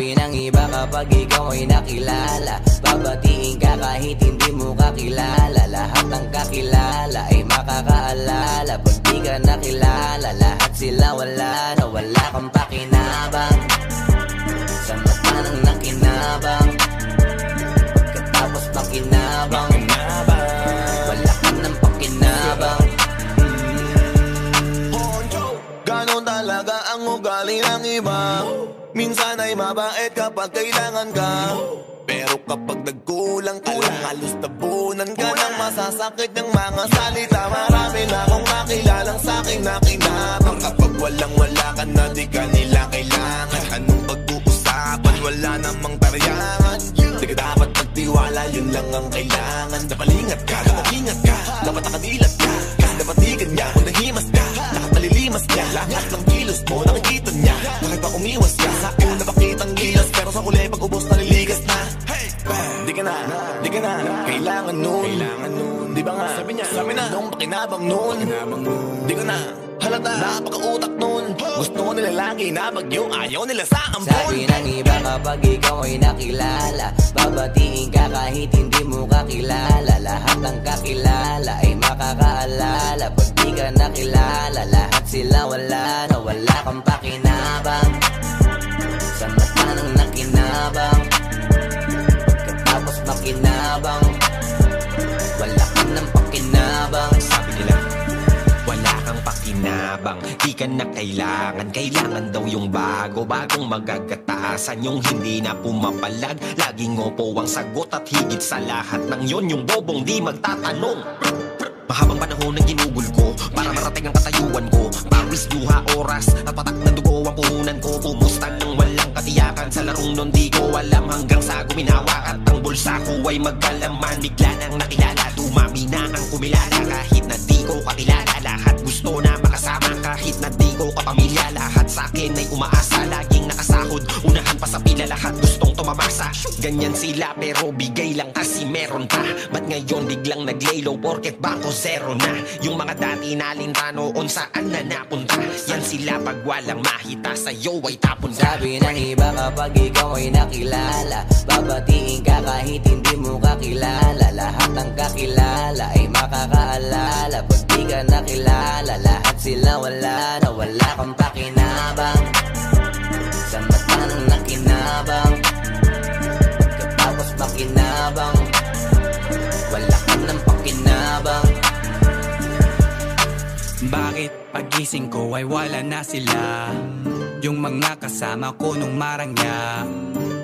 Sabi ng iba kapag ikaw ay nakilala, babatiin ka kahit hindi mo kakilala. Lahat ng kakilala ay makakaalala. Pag di ka nakilala, lahat sila wala na wala kang pakinabang. Sa mata ng nakinabang, pagkatapos makinabang, wala ka ng pakinabang. Ganon talaga ang ugali ng iba. Minsan ay mabait kapag kailangan ka, pero kapag nagkulang ka lang, halos tabunan ka ng masasakit ng mga salita. Marami na akong makilalang sa'king nakinabang. Kapag walang-wala ka na, di ka nila kailangan. Anong pag-uusapan, wala namang tariyangan. Di ka dapat magtiwala, yun lang ang kailangan. Dapat ingat ka, dapat nakadilat ka. Kasi dapat di kanya, kung nahimas ka, nakatalilimas ka. Lahat ng kilos mo, nakikita niya. Bakit ba umiwas ka? Sa iyo napakitang gilas, pero sa huli pag ubos naliligas na. Di ka na, kailangan nun. Di ba nga, sabi na, nung pakinabang nun. Di ka na, halata, napaka-utak nun. Gusto nila lagi na bagyo, ayaw nila sa ampon. Sabi ng iba kapag ikaw ay nakilala, babatiin ka kahit hindi mo kakilala. Lahat ng kakilala ay makakaalala. Pag di ka nakilala, lahat sila wala na wala kang pakinabang. Sa mata ng nakinabang, pagkatapos makinabang, wala ka ng pakinabang. Sabi nila, wala kang pakinabang, di ka na kailangan. Kailangan daw yung bagong magagatasan, yung hindi na pumapalag. Laging opo ang sagot at higit sa lahat ng yon, yung bobong di magtatanong. Mahabang panahon ang ginugol ko para marating ang katayuan ko. Pawis, luha, oras at patak na dugo ang puhunan ko. Pumusta nang walang katiyakan sa larong nun di ko alam. Hanggang sa guminawa at ang bulsa ko ay magkalaman. Bigla nang nakilala, dumami na ang kumilala. Kahit na di ko kakilala, lahat gusto na makasama. Kahit na di ko kapamilya, lahat sa akin ay umaasa. Laging nakasahod, unahan pa sa pila, lahat gustong tumamasa. Ganyan sila pero bigay lang kasi meron pa. Ba't ngayon biglang nag-lay low porket bangko zero na? Yung mga dati nalinta noon saan na napunta? Yan sila pag walang mahita sa'yo ay tapon ka. Sabi ng iba kapag ikaw ay nakilala, babatiin ka kahit hindi mo kakilala. Lahat ng kakilala ay makakaalala. Pag di ka nakilala, lahat sila wala na wala kang pakinabang. Sa mata ng nakinabang, pagkatapos makinabang, wala ka ng pakinabang. Bakit pagising ko ay wala na sila? Yung mga kasama ko nung marangya.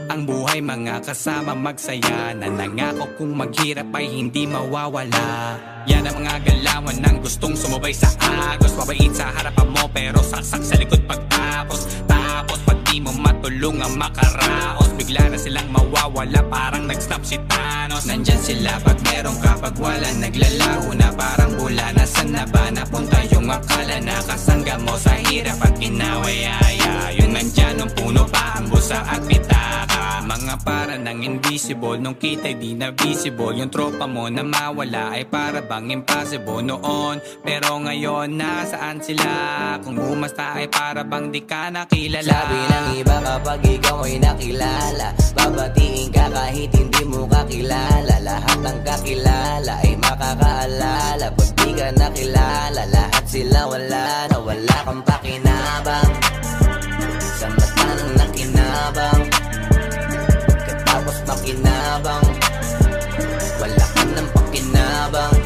Ang buhay mga kasama magsaya, na nangako kung maghirap ay hindi mawawala. Yan ang mga galawan ng gustong sumabay sa agos. Mabait sa harapan mo pero saksak sa likod pagtapos. Tapos pag di mo matulungang makaraos, bigla na silang mawawala parang nag-snap si Thanos. Nandyan sila pag meron ka, pag wala naglalaho na parang bula. Nasaan na ba napunta yung akala na kasangga mo sa hirap at inaway-aya? Yun nandyan nung puno pa ang busa at pitaka. Mga para ng invisible, nung kita'y di na visible. Yung tropa mo na mawala ay para bang impossible noon. Pero ngayon nasaan sila? Kung bumasta ay para bang di ka nakilala. Sabi ng iba kapag ikaw ay nakilala, babatiin ka kahit hindi mo kakilala. Lahat ng kakilala ay makakaalala. Pag di ka nakilala, lahat sila wala na wala kang pakinabang. Sa mata ng nakinabang, pagkatapos makinabang, wala ka ng pakinabang.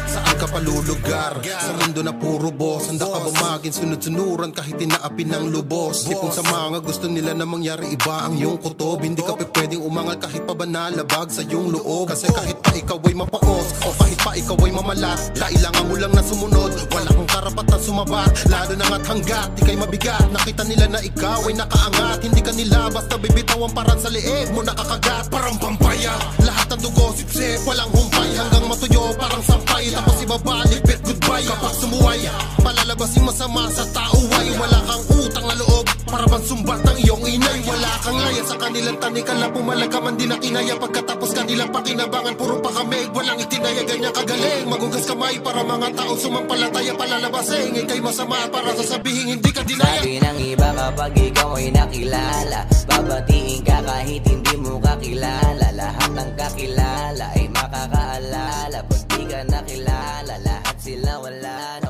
Saan ka palulugar? Sa mundo na puro boss. Handa ka ba maging sunod-sunuran kahit inaapi ng lubos? Di kung sa mga gusto nila na mangyari iba ang iyong kutob. Hindi ka pwedeng umangal kahit pa ba nalabag sa iyong loob. Kasi kahit pa ikaw ay mapaos o kahit pa ikaw ay mamalat, kailangan mo lang na sumunod. Wala kang karapatan sumabat, lalo na nga't hanggat di kay mabigat. Nakita nila na ikaw ay nakaangat, hindi ka nila basta bibitawan parang sa liig mo nakakagat. Parang pampaya, lahat ng dugo sipsip, walang humpay. Hanggang matuyo parang sampay, tapos ibabalik bet goodbye. Kapag sumuway, palalabas yung masama sa tao ay wala kang utang na loob, para bang sumbat ng iyong inay. Wala kang laya sa kanila kanilang tanikala, pumalag ka man di na kinaya. Pagkatapos kanilang pakinabangan, puro pa kami, walang itinaya, ganyan kagaling. Magugas kamay para mga tao sumampalataya, palalabasing ikay masama para sasabihin hindi ka dinaya. Sabi ng iba kapag ikaw ay nakilala, babatiin ka kahit hindi mo kakilala. Lahat ng kakilala ay makakaalala. Pag di ka nakilala, lahat sila wala na.